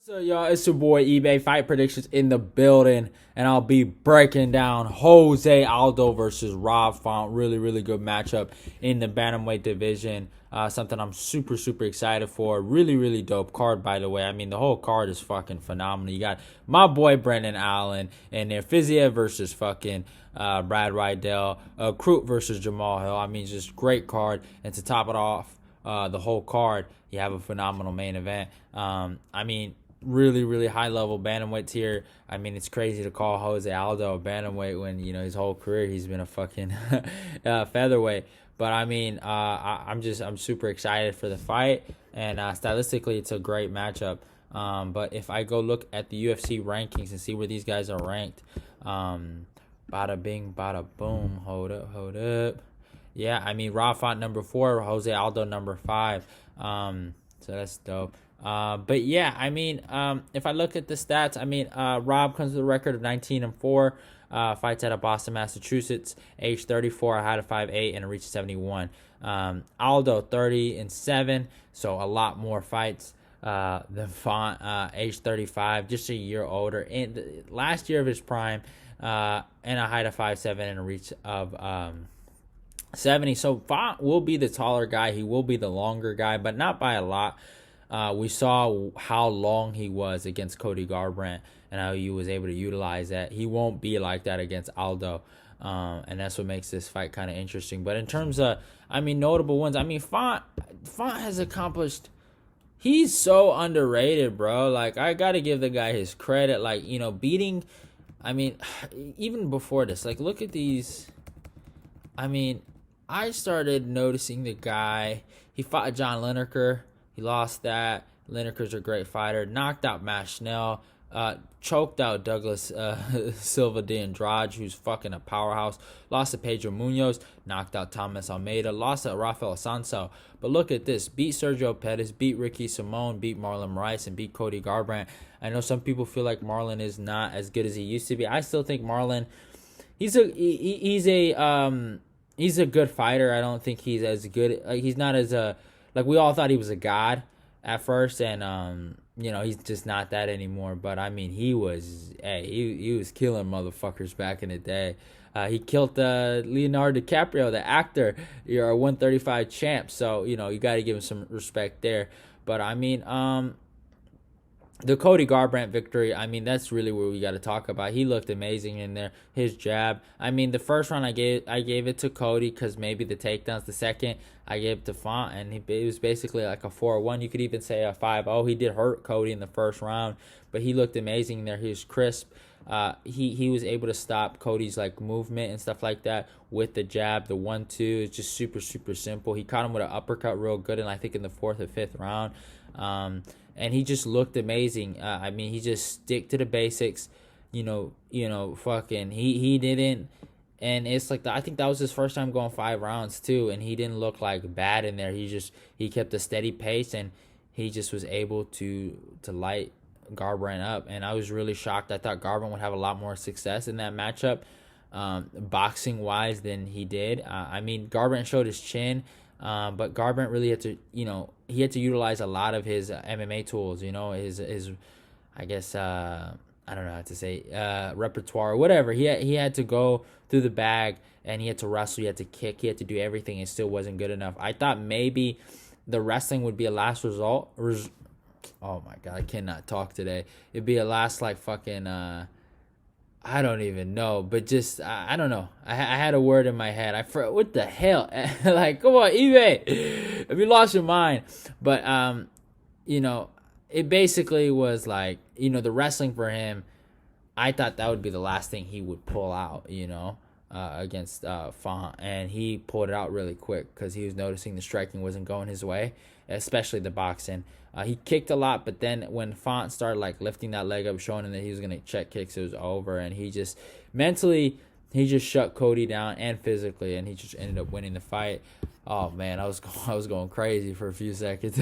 So y'all, it's your boy eBay Fight Predictions in the building, and I'll be breaking down Jose Aldo versus Rob Font. Really good matchup in the bantamweight division. Something I'm super excited for. Really dope card, by the way. I mean, the whole card is fucking phenomenal. You got my boy Brendan Allen and there, Fiziev versus fucking Brad Rydell, Crute versus Jamal Hill. I mean, just great card. And to top it off, the whole card, you have a phenomenal main event. I mean, really high level bantamweights here. I mean, it's crazy to call Jose Aldo a bantamweight when, you know, his whole career he's been a fucking featherweight. But I mean, I'm super excited for the fight, and stylistically it's a great matchup. But if I go look at the UFC rankings and see where these guys are ranked, bada bing, bada boom. Hold up. Yeah, I mean, Rob Font number 4, Jose Aldo number 5. So that's dope. But yeah, I mean, if I look at the stats, I mean, Rob comes with a record of 19-4. Fights out of Boston, Massachusetts. Age 34, a height of 5'8", and a reach of 71. Aldo 30-7, so a lot more fights than Font. Age 35, just a year older, and last year of his prime. And a height of 5'7" and a reach of 70. So Font will be the taller guy. He will be the longer guy, but not by a lot. We saw how long he was against Cody Garbrandt and how he was able to utilize that. He won't be like that against Aldo, and that's what makes this fight kind of interesting. But in terms of, I mean, notable ones, I mean, Font has accomplished. He's so underrated, bro. Like, I got to give the guy his credit. Like, you know, beating, I mean, even before this, like, look at these. I mean, I started noticing the guy. He fought John Lineker. He lost that. Lineker's a great fighter. Knocked out Matt Schnell. Choked out Douglas Silva de Andrade, who's fucking a powerhouse. Lost to Pedro Munoz. Knocked out Thomas Almeida. Lost to Rafael Sanso. But look at this. Beat Sergio Pettis. Beat Ricky Simone. Beat Marlon Rice. And beat Cody Garbrandt. I know some people feel like Marlon is not as good as he used to be. I still think Marlon, he's a good fighter. I don't think he's as good. Like, he's not as like, we all thought he was a god at first, and you know, he's just not that anymore. But I mean, he was killing motherfuckers back in the day. He killed Leonardo DiCaprio, the actor. You're a 135 champ, so you know, you got to give him some respect there. But I mean, the Cody Garbrandt victory, I mean, that's really what we got to talk about. He looked amazing in there. His jab. I mean, the first round I gave it to Cody because maybe the takedowns. The second, I gave it to Font, and it was basically like a 4-1. You could even say a 5-0. He did hurt Cody in the first round, but he looked amazing there. He was crisp. He was able to stop Cody's like movement and stuff like that with the jab. The 1-2 is just super simple. He caught him with an uppercut real good, and I think in the 4th or 5th round. And he just looked amazing. I mean, he just stick to the basics. You know, fucking he didn't. And it's like I think that was his first time going 5 rounds too, and he didn't look like bad in there. He kept a steady pace, and he just was able to light Garbrandt up. And I was really shocked. I thought Garbrandt would have a lot more success in that matchup, boxing wise, than he did. I mean, Garbrandt showed his chin. But Garbrandt really had to, you know, he had to utilize a lot of his MMA tools, you know, his I guess, I don't know how to say, repertoire or whatever. He had to go through the bag, and he had to wrestle, he had to kick, he had to do everything. It still wasn't good enough. I thought maybe the wrestling would be a last result. Oh my God, I cannot talk today. It'd be a last, like, fucking, I don't even know, but just, I don't know. I had a word in my head. What the hell? Like, come on, eBay. Have you lost your mind? But, you know, it basically was like, you know, the wrestling for him, I thought that would be the last thing he would pull out, you know, against Font. And he pulled it out really quick because he was noticing the striking wasn't going his way, especially the boxing. He kicked a lot, but then when Font started like lifting that leg up, showing him that he was gonna check kicks, it was over. And he just mentally, he just shut Cody down, and physically, and he just ended up winning the fight. Oh man, I was going crazy for a few seconds.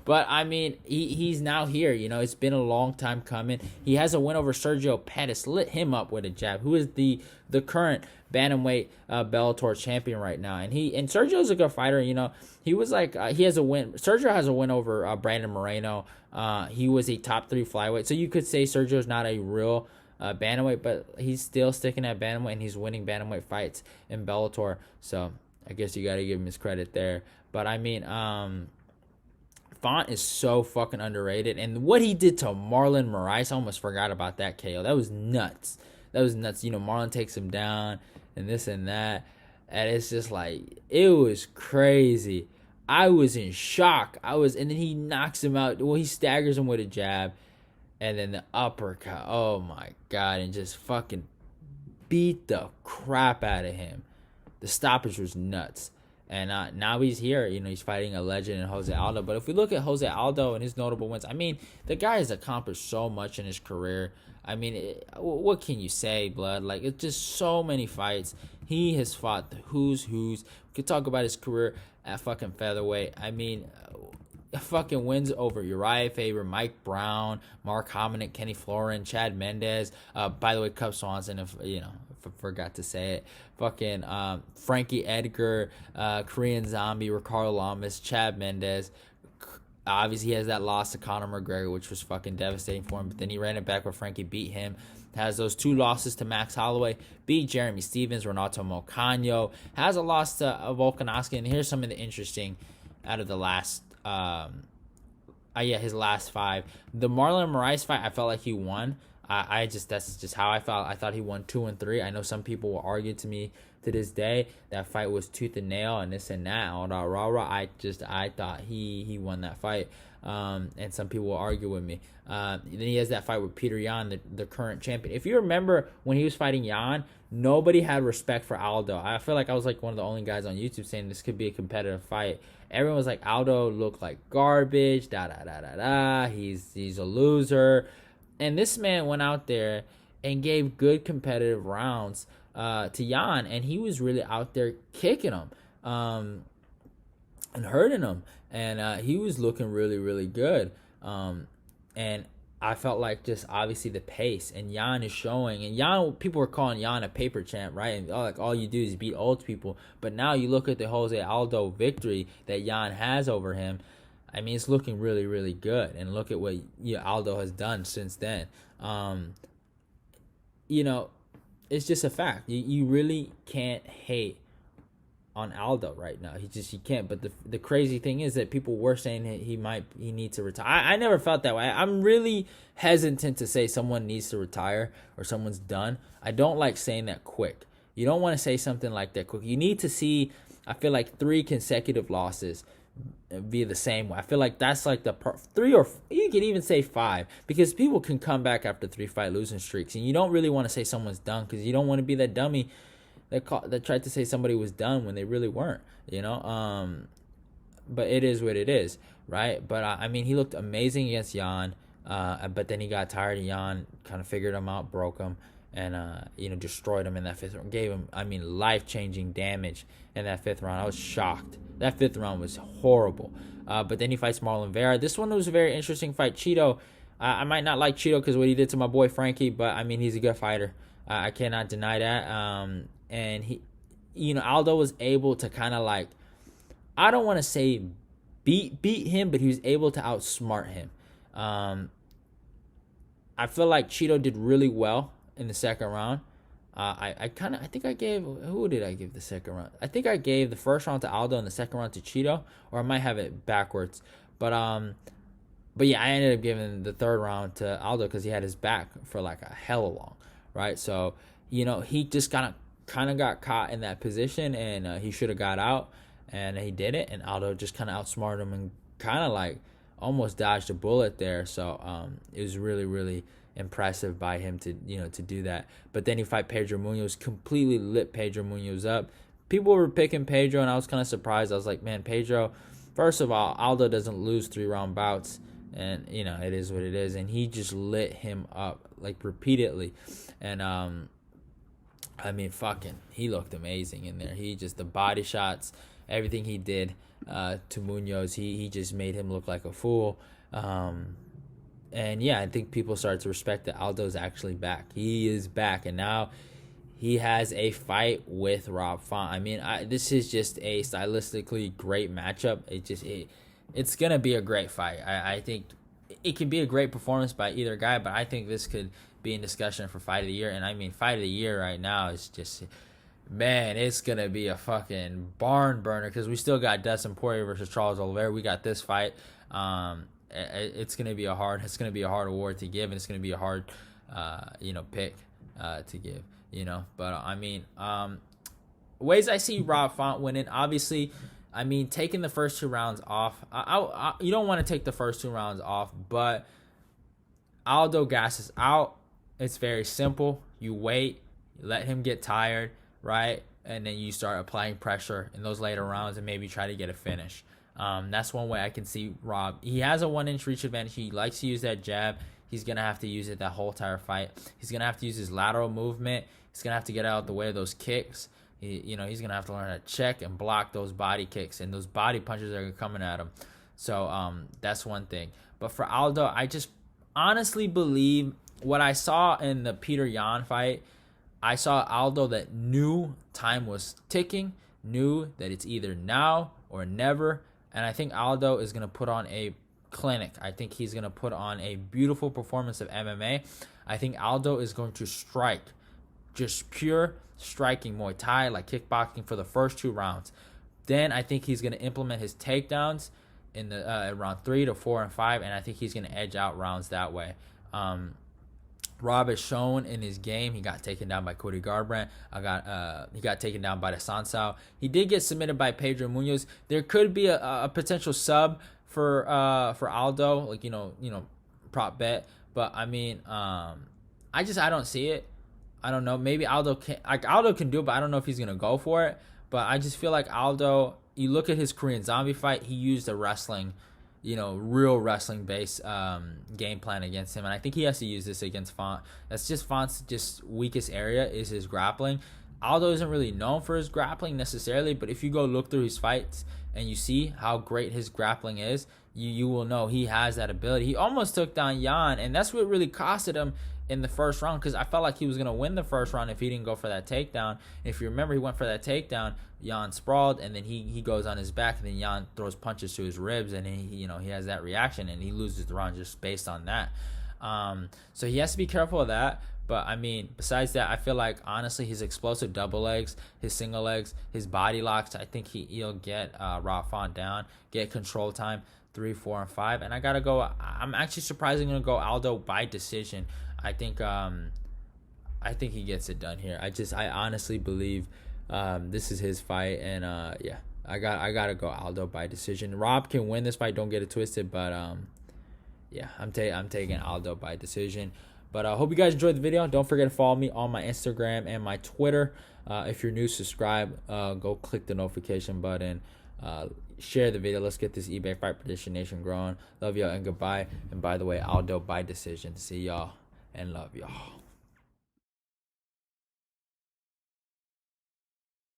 But I mean, he's now here. You know, it's been a long time coming. He has a win over Sergio Pettis, lit him up with a jab. Who is the current bantamweight Bellator champion right now? And Sergio's a good fighter. You know, he was like he has a win. Sergio has a win over Brandon Moreno. He was a top 3 flyweight, so you could say Sergio's not a real bantamweight, but he's still sticking at bantamweight and he's winning bantamweight fights in Bellator. So I guess you got to give him his credit there. But I mean, Font is so fucking underrated. And what he did to Marlon Moraes, I almost forgot about that KO. That was nuts. That was nuts. You know, Marlon takes him down and this and that. And it's just like, it was crazy. I was in shock. And then he knocks him out. Well, he staggers him with a jab. And then the uppercut. Oh my God. And just fucking beat the crap out of him. The stoppage was nuts. And now he's here. You know, he's fighting a legend in Jose Aldo. But if we look at Jose Aldo and his notable wins, I mean, the guy has accomplished so much in his career. I mean, what can you say, blood? Like, it's just so many fights. He has fought the who's. We could talk about his career at fucking featherweight. I mean, fucking wins over Uriah Faber, Mike Brown, Mark Hominick, Kenny Florin, Chad Mendez. By the way, Cub Swanson, if you know, forgot to say it. Fucking Frankie Edgar, Korean Zombie, Ricardo Lamas, Chad Mendez. Obviously, he has that loss to Conor McGregor, which was fucking devastating for him. But then he ran it back where Frankie beat him. Has those 2 losses to Max Holloway. Beat Jeremy Stevens, Renato Moicano. Has a loss to Volkanovski. And here's some of the interesting out of the last... his last 5. The Marlon Moraes fight, I felt like he won. That's just how I felt. I thought he won 2 and 3. I know some people will argue to me to this day that fight was tooth and nail and this and that. All that rah. I thought he won that fight. And some people will argue with me. Then he has that fight with Peter Yan, the current champion. If you remember when he was fighting Yan, nobody had respect for Aldo. I feel like I was like one of the only guys on YouTube saying this could be a competitive fight. Everyone was like, Aldo looked like garbage. He's a loser. And this man went out there and gave good competitive rounds to Yan, and he was really out there kicking him and hurting him, and he was looking really, really good. And I felt like just obviously the pace, and Yan is showing. And Yan, people were calling Yan a paper champ, right? And like all you do is beat old people. But now you look at the Jose Aldo victory that Yan has over him. I mean, it's looking really, really good. And look at what Aldo has done since then. You know, it's just a fact. You really can't hate on Aldo right now. He can't. But the crazy thing is that people were saying he needs to retire. I never felt that way. I'm really hesitant to say someone needs to retire or someone's done. I don't like saying that quick. You don't want to say something like that quick. You need to see, I feel like, 3 consecutive losses be the same way. I feel like that's like the 3, or you can even say 5, because people can come back after 3 fight losing streaks, and you don't really want to say someone's done, because you don't want to be that dummy that tried to say somebody was done when they really weren't, you know. But it is what it is, right? But I mean, he looked amazing against Yan, but then he got tired of Yan, kind of figured him out, broke him, and destroyed him in that 5th round. Gave him, I mean, life-changing damage in that 5th round. I was shocked. That 5th round was horrible. But then he fights Marlon Vera. This one was a very interesting fight. Cheeto, I might not like Cheeto because what he did to my boy Frankie, but I mean, he's a good fighter. I cannot deny that. And he, Aldo was able to kind of like, I don't want to say beat him, but he was able to outsmart him. I feel like Cheeto did really well in the 2nd round. Who did I give the 2nd round? I think I gave the 1st round to Aldo and the 2nd round to Cheeto, or I might have it backwards. But yeah, I ended up giving the 3rd round to Aldo because he had his back for like a hella long, right? So, he just kind of got caught in that position, and he should have got out, and he didn't, and Aldo just kind of outsmarted him and kind of like almost dodged a bullet there. So it was really, really impressive by him to do that. But then he fight Pedro Munoz, completely lit Pedro Munoz up. People were picking Pedro, and I was kind of surprised. I was like, man, Pedro, first of all, Aldo doesn't lose 3-round bouts, and it is what it is, and he just lit him up like repeatedly. And I mean, fucking, he looked amazing in there. He just, the body shots, everything he did to Munoz, he just made him look like a fool. And yeah, I think people start to respect that Aldo's actually back. He is back, and now he has a fight with Rob Font. I mean, this is just a stylistically great matchup. It's gonna be a great fight. I think it can be a great performance by either guy, but I think this could be in discussion for fight of the year. And I mean, fight of the year right now is just, man, it's gonna be a fucking barn burner because we still got Dustin Poirier versus Charles Oliveira. We got this fight. It's gonna be a hard award to give, and it's gonna be a hard pick to give. But I mean, ways I see Rob Font winning. Obviously, I mean, taking the first 2 rounds off. You don't want to take the first 2 rounds off, but Aldo gasses out. It's very simple. You wait, you let him get tired, right? And then you start applying pressure in those later rounds and maybe try to get a finish. That's one way I can see Rob. He has a 1-inch reach advantage. He likes to use that jab. He's going to have to use it that whole entire fight. He's going to have to use his lateral movement. He's going to have to get out of the way of those kicks. He's going to have to learn how to check and block those body kicks and those body punches that are coming at him. So that's one thing. But for Aldo, I just honestly believe what I saw in the Peter Yan fight. I saw Aldo that knew time was ticking, knew that it's either now or never. And I think Aldo is going to put on a clinic. I think he's going to put on a beautiful performance of MMA. I think Aldo is going to strike, just pure striking Muay Thai, like kickboxing for the first 2 rounds. Then I think he's going to implement his takedowns in the round 3 to 4 and 5, and I think he's going to edge out rounds that way. Rob has shown in his game. He got taken down by Cody Garbrandt. He got taken down by the Sansao. He did get submitted by Pedro Munoz. There could be a potential sub for Aldo, like prop bet. But I mean, I don't see it. I don't know. Maybe Aldo can do it, but I don't know if he's gonna go for it. But I just feel like Aldo. You look at his Korean Zombie fight. He used a wrestling, real wrestling based game plan against him, and I think he has to use this against Font. That's just Font's weakest area is his grappling. Aldo isn't really known for his grappling necessarily, but if you go look through his fights and you see how great his grappling is, you will know he has that ability. He almost took down Yan, and that's what really costed him in the first round, because I felt like he was going to win the first round if he didn't go for that takedown. If you remember, he went for that takedown, Yan sprawled, and then he goes on his back, and then Yan throws punches to his ribs, and he has that reaction, and he loses the round just based on that. So he has to be careful of that. But I mean, besides that, I feel like honestly his explosive double legs, his single legs, his body locks, I think he'll get Rob Font down, get control time 3, 4, and 5. And I'm actually surprisingly gonna go Aldo by decision. I think he gets it done here. I honestly believe this is his fight, and I gotta go Aldo by decision. Rob can win this fight, don't get it twisted, but I'm taking Aldo by decision. But I hope you guys enjoyed the video. Don't forget to follow me on my Instagram and my Twitter. If you're new, subscribe. Go click the notification button. Share the video. Let's get this eBay Fight Prediction Nation growing. Love y'all and goodbye. And by the way, Aldo by decision. See y'all and love y'all.